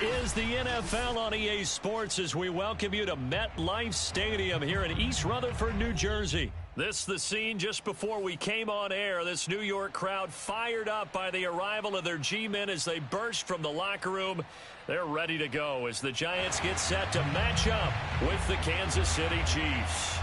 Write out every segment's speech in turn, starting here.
is the NFL on EA Sports as we welcome you to MetLife Stadium here in East Rutherford, New Jersey. This is the scene just before we came on air. This New York crowd fired up by the arrival of their G-men as they burst from the locker room. They're ready to go as the Giants get set to match up with the Kansas City Chiefs.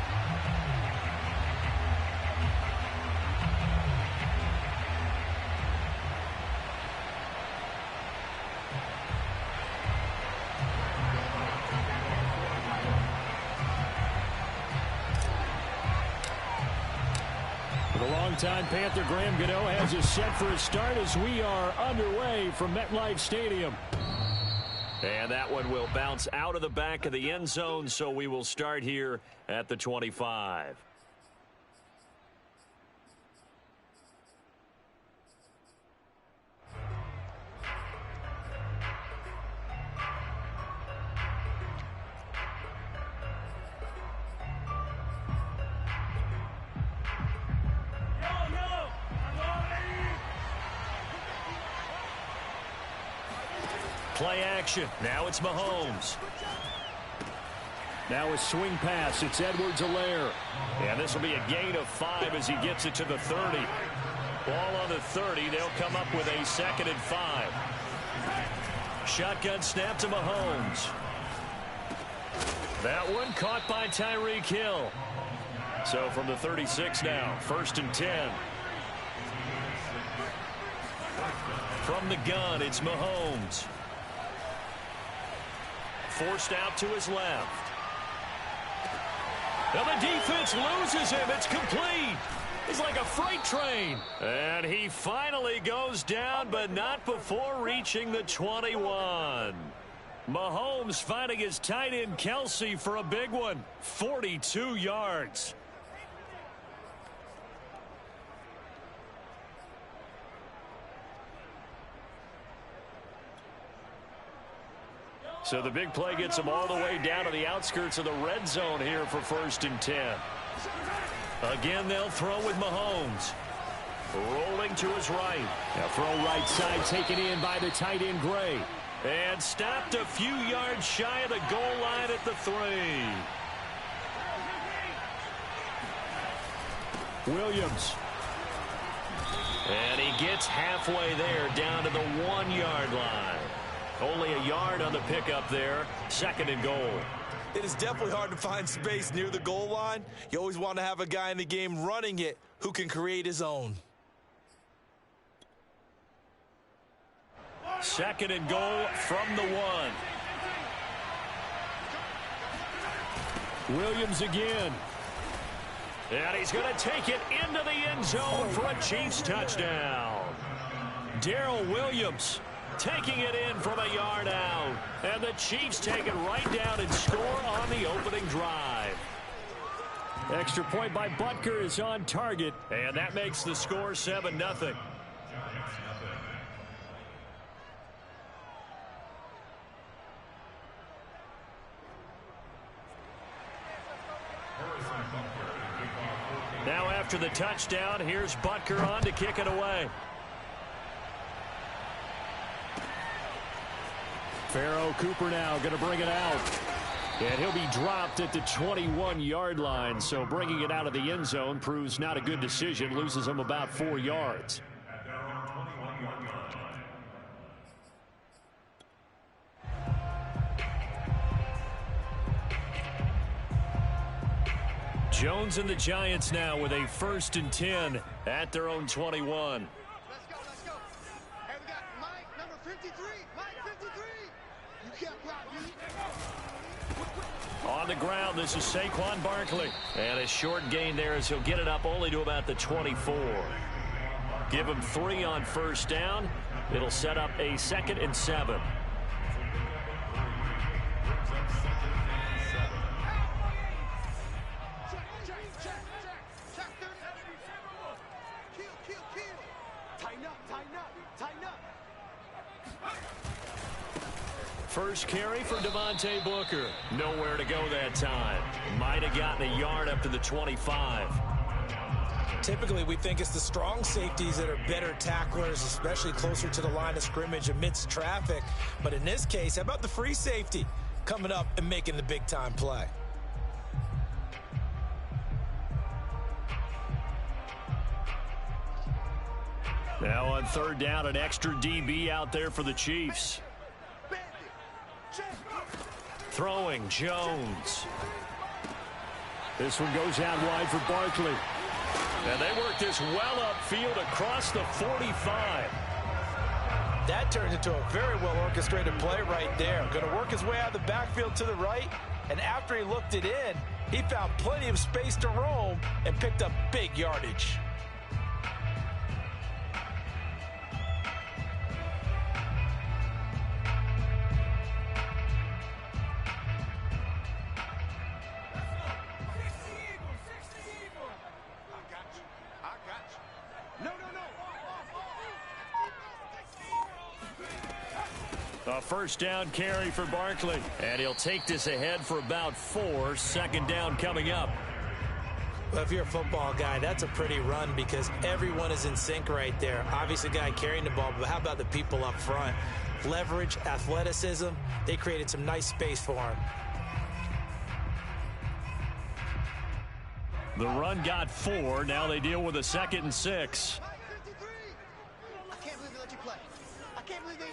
The longtime Panther Graham Gano has us set for a start as we are underway from MetLife Stadium. And that one will bounce out of the back of the end zone, so we will start here at the 25. Play action. Now it's Mahomes. Now a swing pass. It's Edwards-Helaire. And this will be a gain of 5 as he gets it to the 30. Ball on the 30. They'll come up with a 2nd and 5. Shotgun snap to Mahomes. That one caught by Tyreek Hill. So from the 36 now, 1st and 10. From the gun, it's Mahomes. Forced out to his left. Now the defense loses him. It's complete. It's like a freight train. And he finally goes down, but not before reaching the 21. Mahomes finding his tight end Kelsey for a big one. 42 yards. So the big play gets him all the way down to the outskirts of the red zone here for 1st and 10. Again, they'll throw with Mahomes. Rolling to his right. Now throw right side taken in by the tight end Gray. And stopped a few yards shy of the goal line at the 3. Williams. And he gets halfway there down to the 1-yard line. Only a yard on the pickup there. 2nd and goal. It is definitely hard to find space near the goal line. You always want to have a guy in the game running it who can create his own. 2nd and goal from the 1. Williams again. And he's going to take it into the end zone for a Chiefs touchdown. Darrell Williams taking it in from a yard out. And the Chiefs take it right down and score on the opening drive. Extra point by Butker is on target. And that makes the score 7-0. Now after the touchdown, here's Butker on to kick it away. Pharaoh Cooper now going to bring it out. And he'll be dropped at the 21-yard line. So bringing it out of the end zone proves not a good decision. Loses him about 4 yards. Jones and the Giants now with a 1st and 10 at their own 21. Let's go. Hey, we got Mike, number 53. Mike, 53. You can't block me. On the ground, this is Saquon Barkley. And a short gain there as he'll get it up only to about the 24. Give him 3 on 1st down. It'll set up a 2nd and 7. First carry for Devontae Booker. Nowhere to go that time. Might have gotten a yard up to the 25. Typically, we think it's the strong safeties that are better tacklers, especially closer to the line of scrimmage amidst traffic. But in this case, how about the free safety coming up and making the big-time play? Now on third down, an extra DB out there for the Chiefs. Throwing, Jones. This one goes out wide for Barkley. And they work this well upfield across the 45. That turns into a very well-orchestrated play right there. Going to work his way out of the backfield to the right, and after he looked it in, he found plenty of space to roam and picked up big yardage. A first down carry for Barkley. And he'll take this ahead for about 4. Second down coming up. Well, if you're a football guy, that's a pretty run because everyone is in sync right there. Obviously, the guy carrying the ball, but how about the people up front? Leverage, athleticism, they created some nice space for him. The run got 4. Now they deal with a 2nd and 6. I can't believe they let you play. I can't believe they...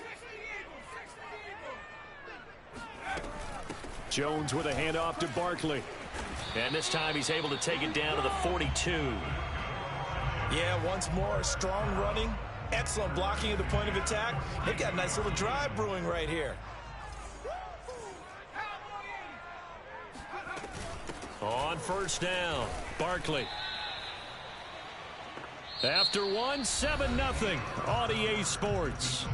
Jones with a handoff to Barkley. And this time he's able to take it down to the 42. Yeah, once more, strong running, excellent blocking at the point of attack. They've got a nice little drive brewing right here. On first down, Barkley. After 1, 7-0 on EA Sports.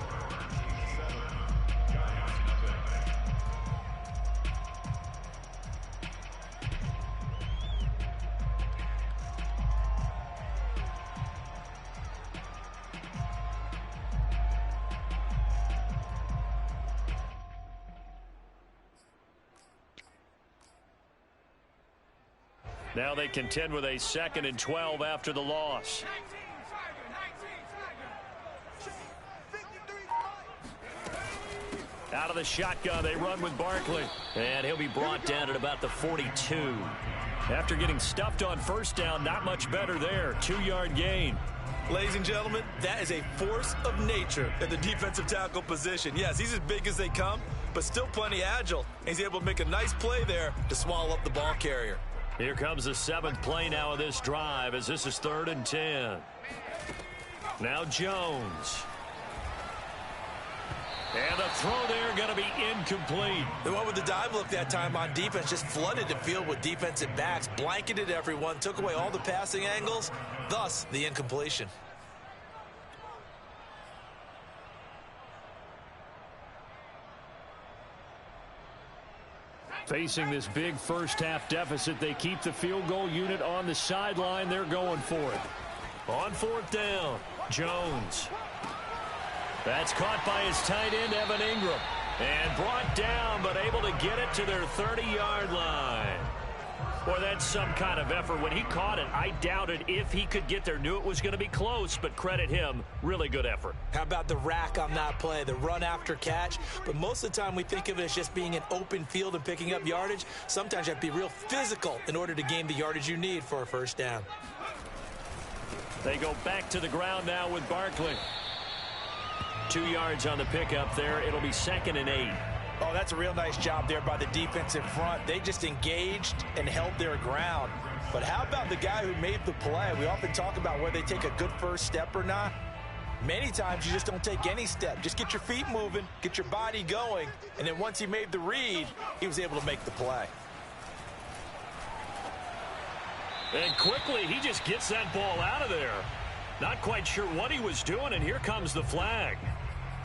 Now they contend with a 2nd and 12 after the loss. Out of the shotgun, they run with Barkley. And he'll be brought down at about the 42. After getting stuffed on first down, not much better there. 2-yard gain. Ladies and gentlemen, that is a force of nature at the defensive tackle position. Yes, he's as big as they come, but still plenty agile. He's able to make a nice play there to swallow up the ball carrier. Here comes the 7th play now of this drive as this is 3rd and 10. Now Jones. And the throw there going to be incomplete. The one with the dive look that time on defense just flooded the field with defensive backs, blanketed everyone, took away all the passing angles, thus the incompletion. Facing this big first-half deficit, they keep the field goal unit on the sideline. They're going for it. On 4th down, Jones. That's caught by his tight end, Evan Ingram. And brought down, but able to get it to their 30-yard line. Boy, that's some kind of effort. When he caught it, I doubted if he could get there. Knew it was going to be close, but credit him. Really good effort. How about the rack on that play, the run after catch? But most of the time we think of it as just being an open field and picking up yardage. Sometimes you have to be real physical in order to gain the yardage you need for a first down. They go back to the ground now with Barkley. 2 yards on the pickup there. It'll be 2nd and 8. Oh, that's a real nice job there by the defensive front. They just engaged and held their ground. But how about the guy who made the play? We often talk about whether they take a good first step or not. Many times you just don't take any step. Just get your feet moving, get your body going, and then once he made the read, he was able to make the play. And quickly, he just gets that ball out of there. Not quite sure what he was doing, and here comes the flag.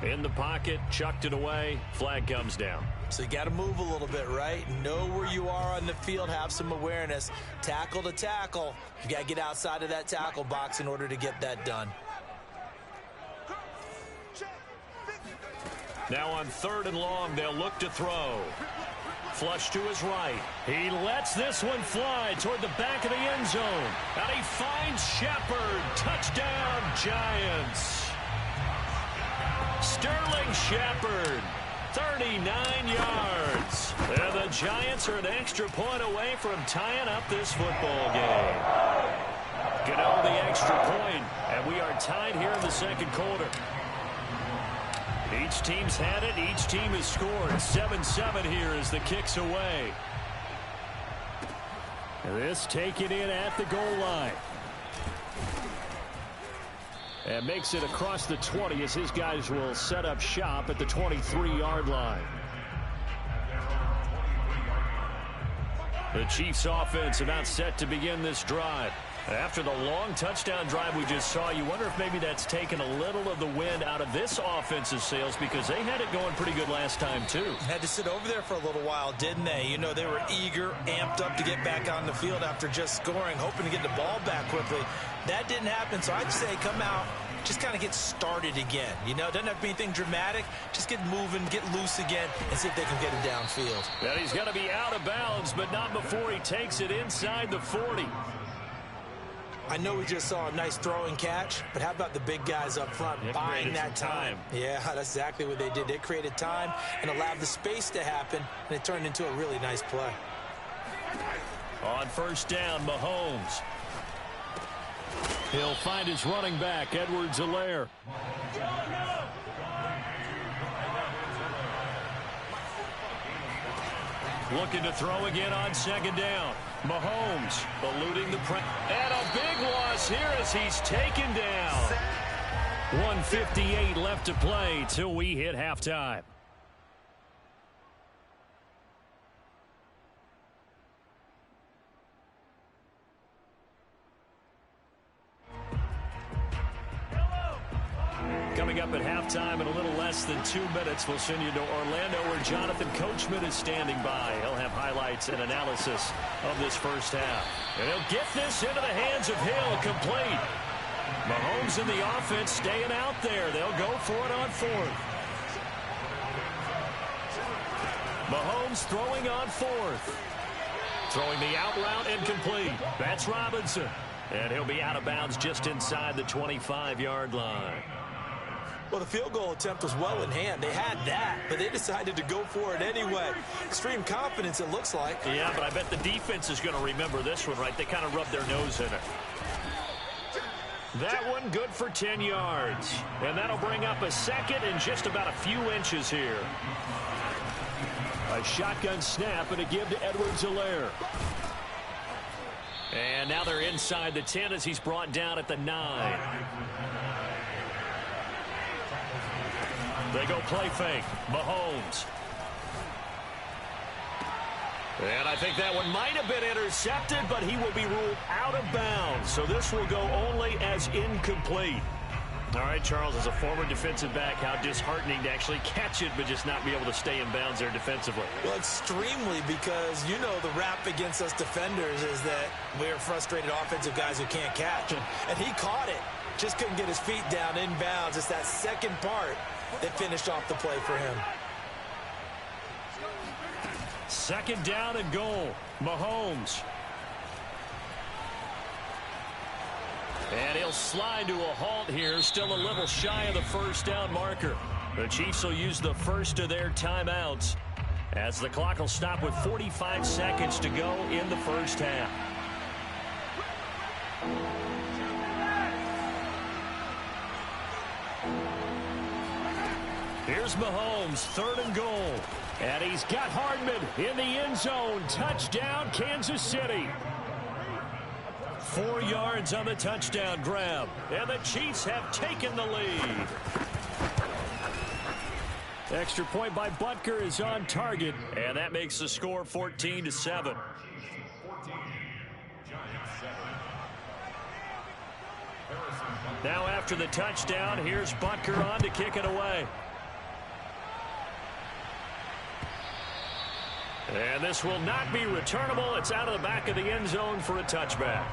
In the pocket, chucked it away, flag comes down. So you got to move a little bit, right? Know where you are on the field, have some awareness. Tackle to tackle. You got to get outside of that tackle box in order to get that done. Now on 3rd and long, they'll look to throw. Flush to his right. He lets this one fly toward the back of the end zone. And he finds Shepard. Touchdown, Giants. Sterling Shepard, 39 yards. And the Giants are an extra point away from tying up this football game. Get on the extra point, and we are tied here in the second quarter. Each team's had it. Each team has scored. 7-7 here as the kick's away. This taken in at the goal line. And makes it across the 20 as his guys will set up shop at the 23-yard line. The Chiefs offense about set to begin this drive. After the long touchdown drive we just saw, you wonder if maybe that's taken a little of the wind out of this offensive sails because they had it going pretty good last time too. Had to sit over there for a little while, didn't they? You know, they were eager, amped up to get back on the field after just scoring, hoping to get the ball back quickly. That didn't happen, so I'd say come out, just kind of get started again. You know, doesn't have to be anything dramatic. Just get moving, get loose again, and see if they can get it downfield. And he's going to be out of bounds, but not before he takes it inside the 40. I know we just saw a nice throwing catch, but how about the big guys up front buying that time? Yeah, that's exactly what they did. They created time and allowed the space to happen, and it turned into a really nice play. On first down, Mahomes. He'll find his running back, Edwards-Helaire. Looking to throw again on second down. Mahomes eluding the press. And a big loss here as he's taken down. 1:58 left to play till we hit halftime. Coming up at halftime in a little less than 2 minutes, we'll send you to Orlando where Jonathan Coachman is standing by. He'll have highlights and analysis of this first half. And he'll get this into the hands of Hill, complete. Mahomes and the offense staying out there. They'll go for it on fourth. Mahomes throwing on fourth. Throwing the out route incomplete. That's Robinson. And he'll be out of bounds just inside the 25-yard line. Well, the field goal attempt was well in hand. They had that, but they decided to go for it anyway. Extreme confidence, it looks like. Yeah, but I bet the defense is going to remember this one, right? They kind of rubbed their nose in it. That one good for 10 yards. And that'll bring up a second and just about a few inches here. A shotgun snap and a give to Edwards-Helaire. And now they're inside the 10 as he's brought down at the 9. They go play fake. Mahomes. And I think that one might have been intercepted, but he will be ruled out of bounds. So this will go only as incomplete. All right, Charles, as a former defensive back, how disheartening to actually catch it but just not be able to stay in bounds there defensively. Well, extremely, because you know the rap against us defenders is that we're frustrated offensive guys who can't catch. And he caught it. Just couldn't get his feet down in bounds. It's that second part that finished off the play for him. Second down and goal. Mahomes. And he'll slide to a halt here. Still a little shy of the first down marker. The Chiefs will use the first of their timeouts as the clock will stop with 45 seconds to go in the first half. Here's Mahomes, third and goal. And he's got Hardman in the end zone. Touchdown, Kansas City. 4 yards on the touchdown grab. And the Chiefs have taken the lead. Extra point by Butker is on target. And that makes the score 14-7. Now after the touchdown, here's Butker on to kick it away. And this will not be returnable. It's out of the back of the end zone for a touchback.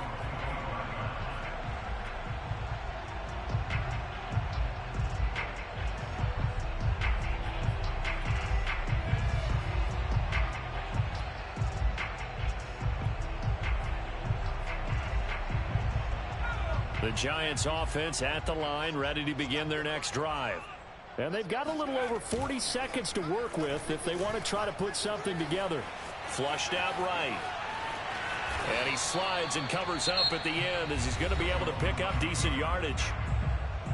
The Giants offense at the line, ready to begin their next drive. And they've got a little over 40 seconds to work with if they want to try to put something together. Flushed out right. And he slides and covers up at the end as he's going to be able to pick up decent yardage.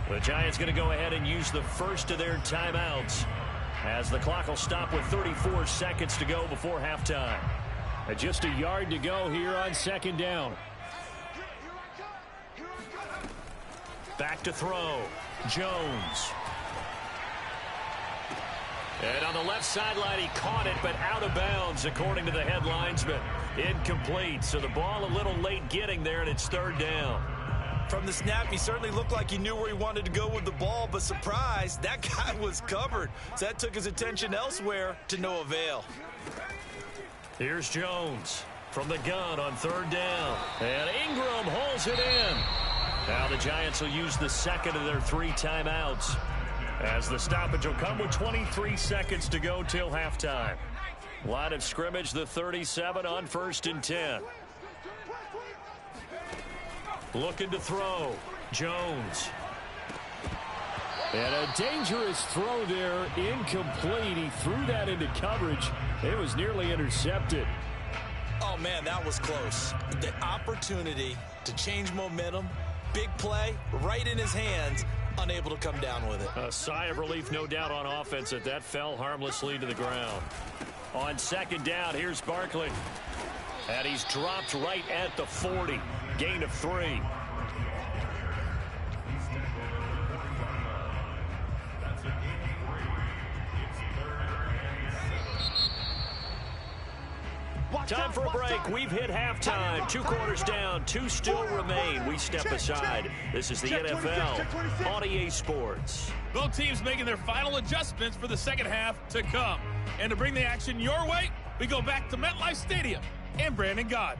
The Giants going to go ahead and use the first of their timeouts as the clock will stop with 34 seconds to go before halftime. And just a yard to go here on second down. Back to throw. Jones. And on the left sideline, he caught it, but out of bounds, according to the head linesman. Incomplete, so the ball a little late getting there, and it's third down. From the snap, he certainly looked like he knew where he wanted to go with the ball, but surprise, that guy was covered. So that took his attention elsewhere to no avail. Here's Jones from the gun on third down. And Ingram holds it in. Now the Giants will use the second of their 3 timeouts, as the stoppage will come with 23 seconds to go till halftime. Line of scrimmage, the 37 on 1st and 10. Looking to throw. Jones. And a dangerous throw there. Incomplete. He threw that into coverage. It was nearly intercepted. Oh, man, that was close. The opportunity to change momentum, big play, right in his hands, unable to come down with it. A sigh of relief, no doubt, on offense that fell harmlessly to the ground. On second down, here's Barkley. And he's dropped right at the 40. Gain of 3. Time for a break. We've hit halftime. 2 quarters down. 2 still remain. We step aside. This is the NFL on EA Sports. Both teams making their final adjustments for the second half to come. And to bring the action your way, we go back to MetLife Stadium and Brandon Gott.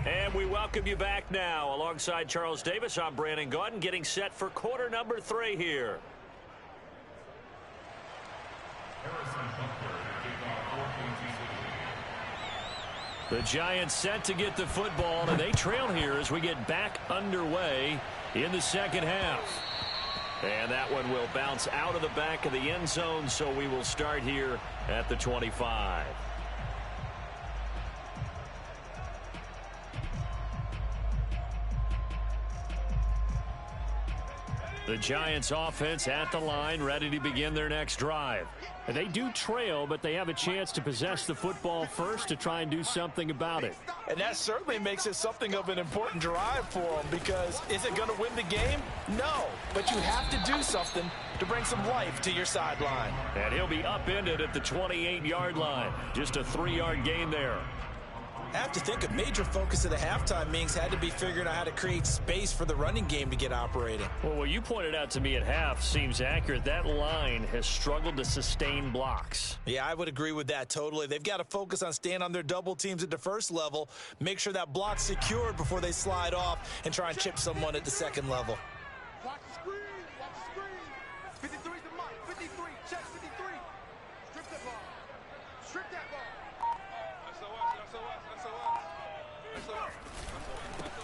And we welcome you back now. Alongside Charles Davis, I'm Brandon Gott, getting set for quarter number 3 here. The Giants set to get the football, and they trail here as we get back underway in the second half. And that one will bounce out of the back of the end zone, so we will start here at the 25. The Giants offense at the line, ready to begin their next drive. And they do trail, but they have a chance to possess the football first to try and do something about it. And that certainly makes it something of an important drive for them, because is it going to win the game? No, but you have to do something to bring some life to your sideline. And he'll be upended at the 28-yard line. Just a 3-yard gain there. I have to think a major focus of the halftime meetings had to be figuring out how to create space for the running game to get operating. Well, what you pointed out to me at half seems accurate. That line has struggled to sustain blocks. Yeah, I would agree with that totally. They've got to focus on staying on their double teams at the first level, make sure that block's secured before they slide off and try and chip someone at the second level. Watch the screen. Watch the screen. 53's the mark. 53. Check 53. Strip that ball. Strip that ball.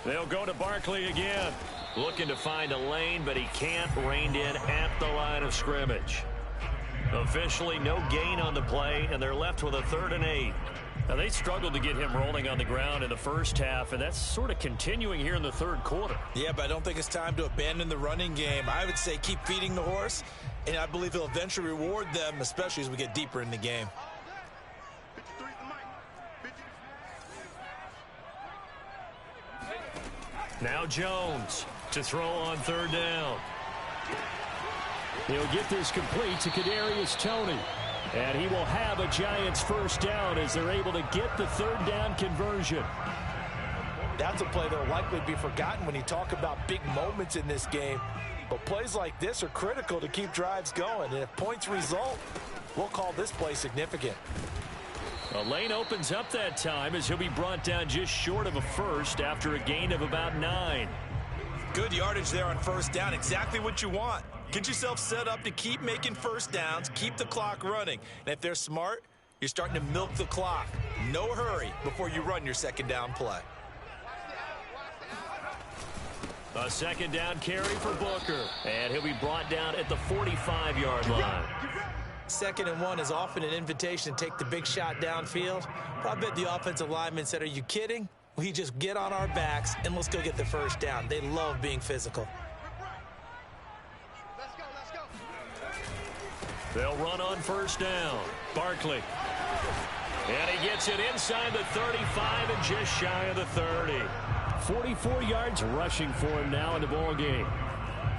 They'll go to Barkley again. Looking to find a lane, but he can't. Reined in at the line of scrimmage. Officially no gain on the play, and they're left with a 3rd and 8. Now, they struggled to get him rolling on the ground in the first half, and that's sort of continuing here in the 3rd quarter. Yeah, but I don't think it's time to abandon the running game. I would say keep feeding the horse, and I believe he'll eventually reward them, especially as we get deeper in the game. Now Jones to throw on 3rd down. He'll get this complete to Kadarius Toney. And he will have a Giants 1st down as they're able to get the 3rd down conversion. That's a play that will likely be forgotten when you talk about big moments in this game. But plays like this are critical to keep drives going. And if points result, we'll call this play significant. A lane opens up that time as he'll be brought down just short of a first after a gain of about 9. Good yardage there on first down. Exactly what you want. Get yourself set up to keep making first downs, keep the clock running. And if they're smart, you're starting to milk the clock. No hurry before you run your second down play. A second down carry for Booker. And he'll be brought down at the 45-yard line. 2nd and 1 is often an invitation to take the big shot downfield. But I bet the offensive lineman said, are you kidding? We just get on our backs and let's go get the first down. They love being physical. Let's go. They'll run on first down. Barkley. And he gets it inside the 35 and just shy of the 30. 44 yards rushing for him now in the ball game.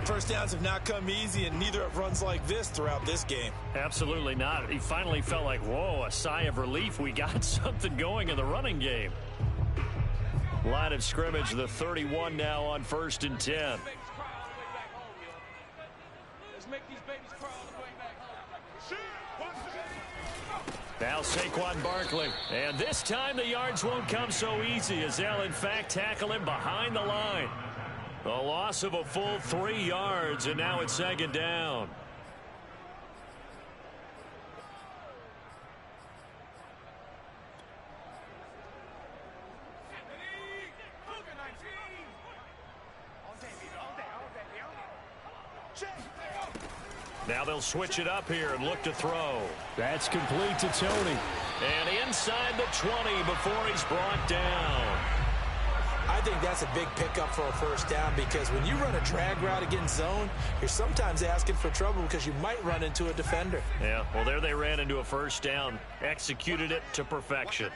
First downs have not come easy, and neither have runs like this throughout this game. Absolutely not. He finally felt like, whoa, a sigh of relief. We got something going in the running game. Line of scrimmage, the 31 now on 1st and 10. Let's make these babies crawl all the way back home. Now Saquon Barkley. And this time the yards won't come so easy as they'll in fact tackle him behind the line. A loss of a full 3 yards, and now it's 2nd down. Now they'll switch it up here and look to throw. That's complete to Tony. And inside the 20 before he's brought down. I think that's a big pickup for a first down because when you run a drag route against zone, you're sometimes asking for trouble because you might run into a defender. Yeah, well, there they ran into a first down, executed it to perfection.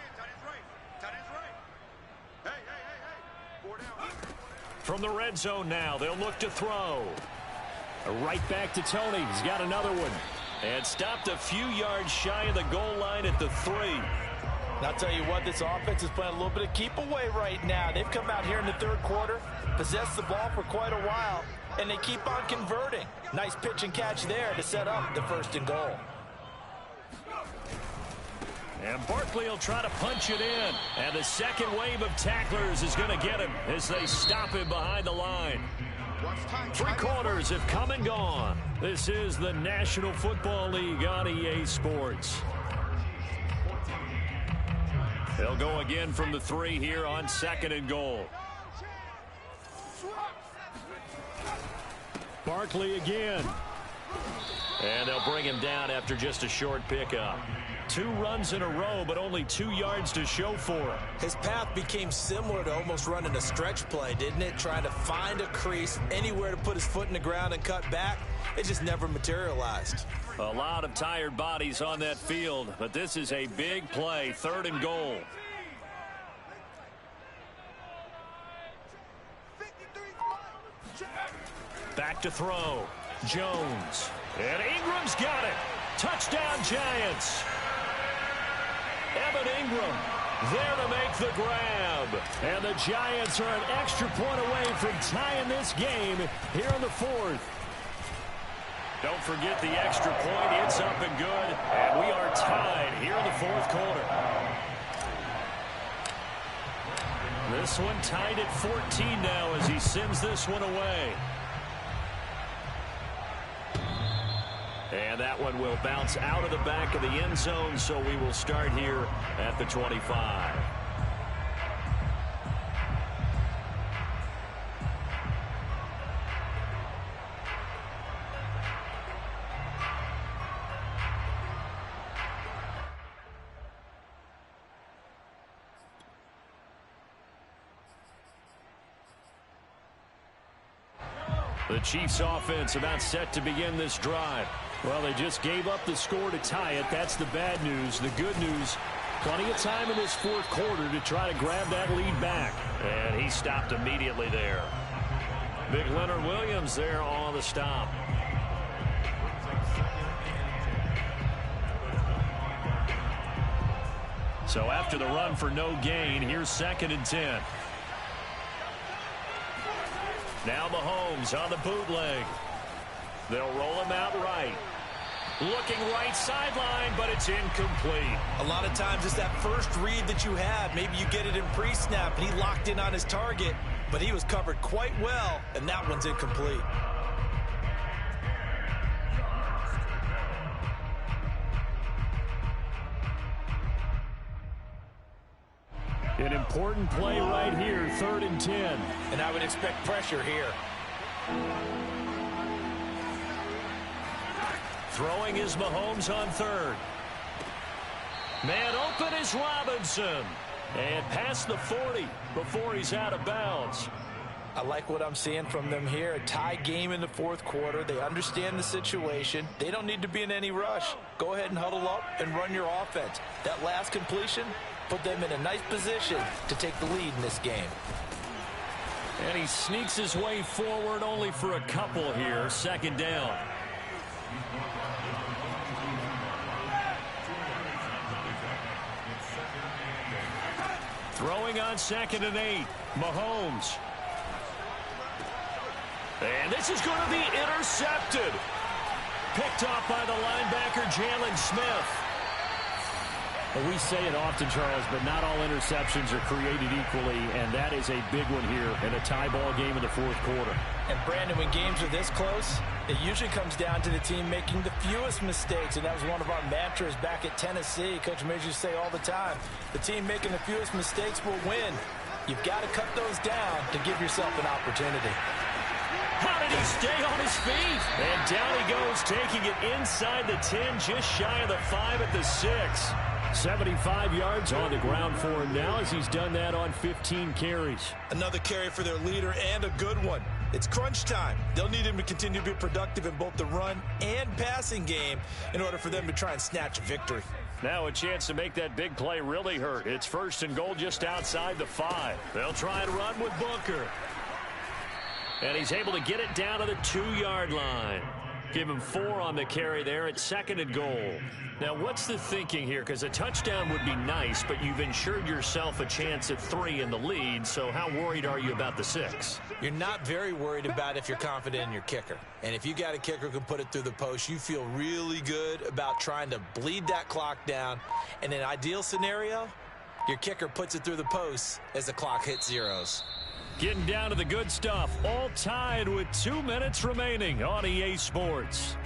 From the red zone now, they'll look to throw. Right back to Tony. He's got another one. And stopped a few yards shy of the goal line at the 3. And I'll tell you what, this offense is playing a little bit of keep away right now. They've come out here in the 3rd quarter, possessed the ball for quite a while, and they keep on converting. Nice pitch and catch there to set up the 1st and goal. And Barkley will try to punch it in. And the second wave of tacklers is going to get him as they stop him behind the line. 3 quarters have come and gone. This is the National Football League on EA Sports. They'll go again from the 3 here on 2nd and goal. Barkley again. And they'll bring him down after just a short pickup. 2 runs in a row, but only 2 yards to show for him. His path became similar to almost running a stretch play, didn't it? Trying to find a crease, anywhere to put his foot in the ground and cut back. It just never materialized. A lot of tired bodies on that field, but this is a big play, 3rd and goal. Back to throw. Jones. And Ingram's got it. Touchdown, Giants. Evan Ingram there to make the grab. And the Giants are an extra point away from tying this game here in the 4th. Don't forget the extra point. It's up and good. And we are tied here in the 4th quarter. This one tied at 14 now as he sends this one away. And that one will bounce out of the back of the end zone, so we will start here at the 25. The Chiefs offense about set to begin this drive. Well, they just gave up the score to tie it. That's the bad news. The good news, plenty of time in this 4th quarter to try to grab that lead back. And he stopped immediately there. Big Leonard Williams there on the stop. So after the run for no gain, here's 2nd and 10. Now Mahomes on the bootleg. They'll roll him out right. Looking right sideline, but it's incomplete. A lot of times it's that first read that you have. Maybe you get it in pre-snap, and he locked in on his target, but he was covered quite well, and that one's incomplete. An important play right here, 3rd and 10. And I would expect pressure here. Throwing is Mahomes on 3rd. Man open is Robinson. And past the 40 before he's out of bounds. I like what I'm seeing from them here. A tie game in the 4th quarter. They understand the situation. They don't need to be in any rush. Go ahead and huddle up and run your offense. That last completion put them in a nice position to take the lead in this game. And he sneaks his way forward only for a couple here. 2nd down. Throwing on 2nd and 8. Mahomes. And this is going to be intercepted. Picked off by the linebacker, Jalen Smith. Well, we say it often, Charles, but not all interceptions are created equally, and that is a big one here in a tie ball game in the 4th quarter. And, Brandon, when games are this close, it usually comes down to the team making the fewest mistakes, and that was one of our mantras back at Tennessee. Coach Major used to say all the time, the team making the fewest mistakes will win. You've got to cut those down to give yourself an opportunity. How did he stay on his feet? And down he goes, taking it inside the 10, just shy of the 5 at the 6. 75 yards on the ground for him now as he's done that on 15 carries. Another carry for their leader and a good one. It's crunch time. They'll need him to continue to be productive in both the run and passing game in order for them to try and snatch a victory. Now a chance to make that big play really hurt. It's 1st and goal just outside the 5. They'll try and run with Booker. And he's able to get it down to the 2-yard line. Give him 4 on the carry there at 2nd and goal. Now, what's the thinking here? Because a touchdown would be nice, but you've ensured yourself a chance at 3 in the lead, so how worried are you about the 6? You're not very worried about if you're confident in your kicker. And if you got a kicker who can put it through the post, you feel really good about trying to bleed that clock down. In an ideal scenario, your kicker puts it through the post as the clock hits zeros. Getting down to the good stuff, all tied with 2 minutes remaining on EA Sports.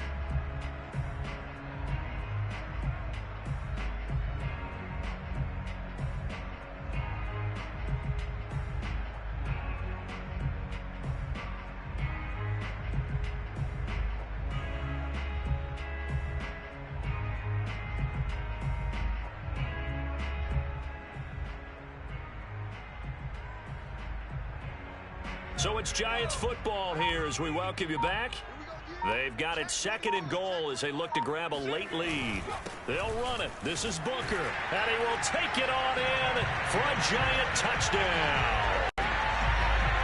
So it's Giants football here as we welcome you back. They've got it 2nd and goal as they look to grab a late lead. They'll run it. This is Booker. And he will take it on in for a Giant touchdown.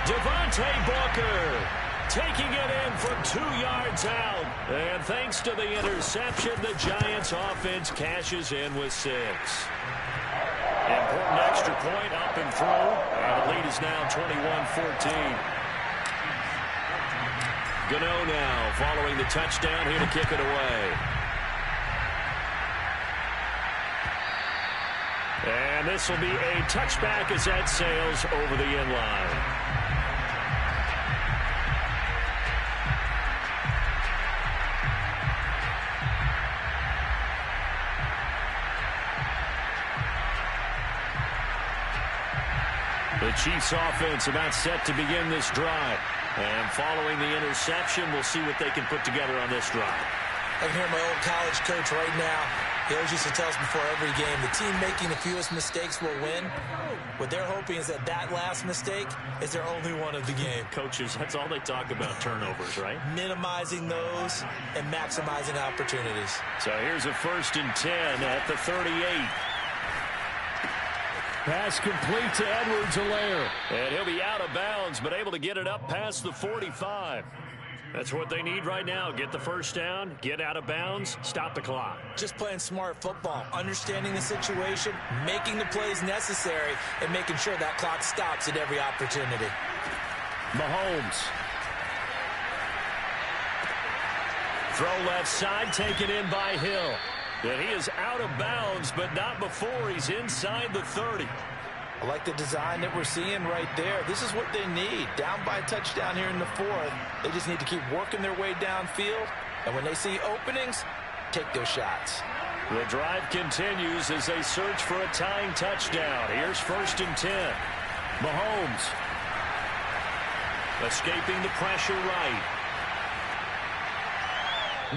Devontae Booker taking it in from 2 yards out. And thanks to the interception, the Giants offense cashes in with 6. Important extra point up and through. And the lead is now 21-14. Gano now following the touchdown here to kick it away. And this will be a touchback as that sails over the end line. The Chiefs offense about set to begin this drive. And following the interception, we'll see what they can put together on this drive. I can hear my old college coach right now. He always used to tell us before every game, the team making the fewest mistakes will win. What they're hoping is that that last mistake is their only one of the game. Coaches, that's all they talk about, turnovers, right? Minimizing those and maximizing opportunities. So here's a 1st and 10 at the 38. Pass complete to Edwards-Helaire. And he'll be out of bounds, but able to get it up past the 45. That's what they need right now. Get the first down, get out of bounds, stop the clock. Just playing smart football, understanding the situation, making the plays necessary, and making sure that clock stops at every opportunity. Mahomes. Throw left side, taken in by Hill. And he is out of bounds, but not before he's inside the 30. I like the design that we're seeing right there. This is what they need. Down by a touchdown here in the fourth. They just need to keep working their way downfield. And when they see openings, take those shots. The drive continues as they search for a tying touchdown. Here's 1st and 10. Mahomes. Escaping the pressure right.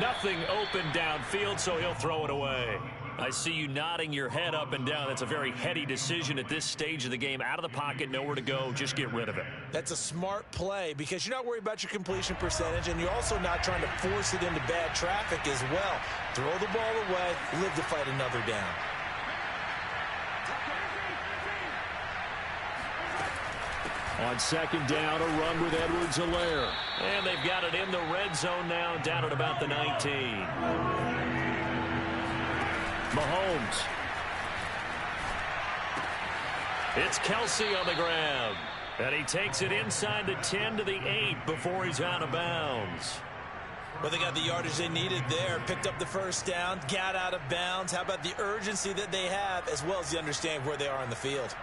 Nothing open downfield, so he'll throw it away. I see you nodding your head up and down. That's a very heady decision at this stage of the game. Out of the pocket, nowhere to go. Just get rid of it. That's a smart play because you're not worried about your completion percentage, and you're also not trying to force it into bad traffic as well. Throw the ball away, live to fight another down. On 2nd down, a run with Edwards-Helaire. And they've got it in the red zone now, down at about the 19. Mahomes. It's Kelsey on the grab. And he takes it inside the 10 to the 8 before he's out of bounds. Well, they got the yardage they needed there, picked up the 1st down, got out of bounds. How about the urgency that they have, as well as the understanding where they are on the field?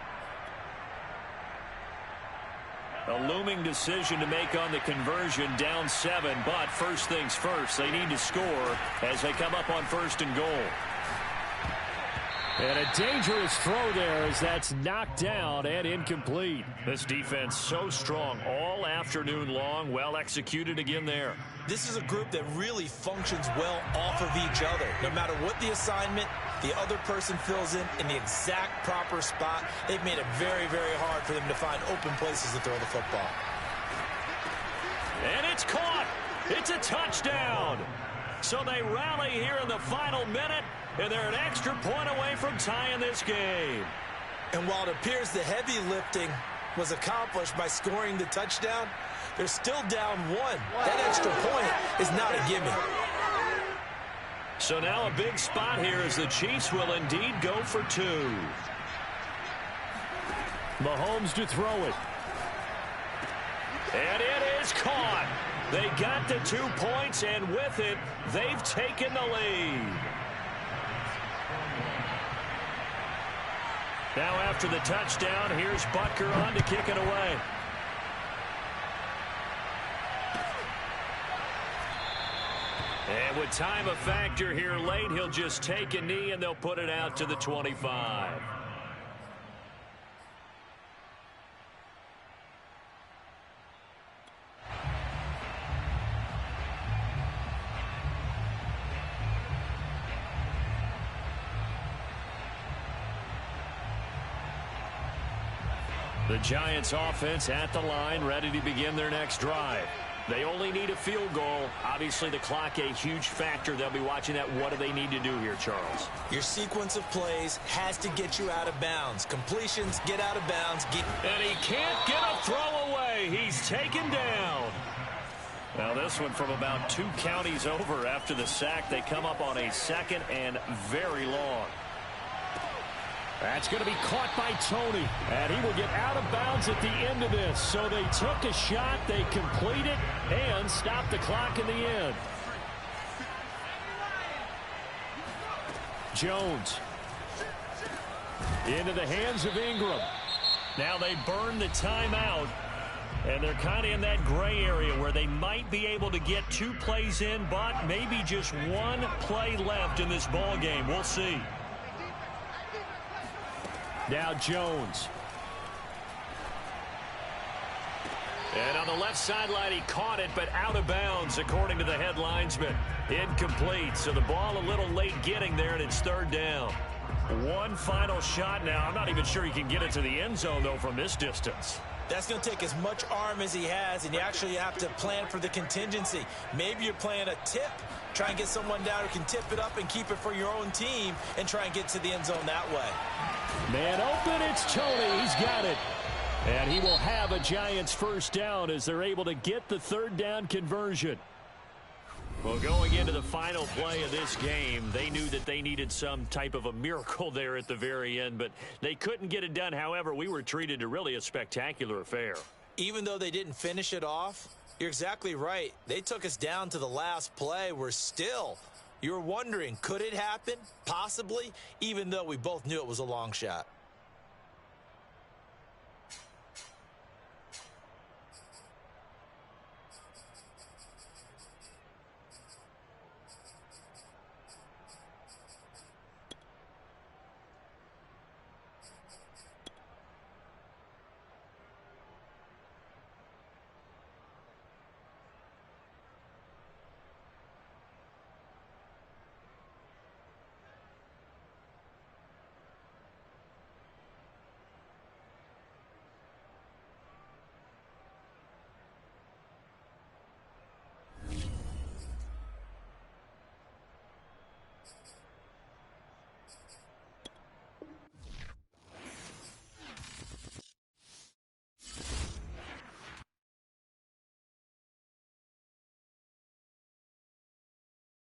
A looming decision to make on the conversion, down 7, but first things first, they need to score as they come up on 1st and goal. And a dangerous throw there as that's knocked down and incomplete. This defense so strong all afternoon long, well executed again there. This is a group that really functions well off of each other. No matter what the assignment, the other person fills in the exact proper spot. They've made it very, very hard for them to find open places to throw the football. And it's caught. It's a touchdown. So they rally here in the final minute, and they're an extra point away from tying this game. And while it appears the heavy lifting was accomplished by scoring the touchdown, they're still down 1. That extra point is not a gimme. So now a big spot here as the Chiefs will indeed go for 2. Mahomes to throw it. And it is caught. They got the 2 points, and with it, they've taken the lead. Now after the touchdown, here's Butker on to kick it away. And with time a factor here late, he'll just take a knee and they'll put it out to the 25. The Giants offense at the line, ready to begin their next drive. They only need a field goal. Obviously, the clock a huge factor. They'll be watching that. What do they need to do here, Charles? Your sequence of plays has to get you out of bounds. Completions, get out of bounds. And he can't get a throw away. He's taken down. Now this one from about 2 counties over after the sack. They come up on a 2nd and very long. That's going to be caught by Tony. And he will get out of bounds at the end of this. So they took a shot, they complete it, and stop the clock in the end. Jones. Into the hands of Ingram. Now they burn the timeout. And they're kind of in that gray area where they might be able to get 2 plays in, but maybe just 1 play left in this ball game. We'll see. Now Jones. And on the left sideline, he caught it, but out of bounds, according to the head linesman. Incomplete, so the ball a little late getting there, and it's 3rd down. 1 final shot now. I'm not even sure he can get it to the end zone, though, from this distance. That's going to take as much arm as he has, and you actually have to plan for the contingency. Maybe you're playing a tip. Try and get someone down who can tip it up and keep it for your own team and try and get to the end zone that way. Man open, it's Tony. He's got it. And he will have a Giants 1st down as they're able to get the 3rd down conversion. Well, going into the final play of this game, they knew that they needed some type of a miracle there at the very end, but they couldn't get it done. However, we were treated to really a spectacular affair. Even though they didn't finish it off, You're exactly right. They took us down to the last play. You were wondering, could it happen? Possibly, even though we both knew it was a long shot.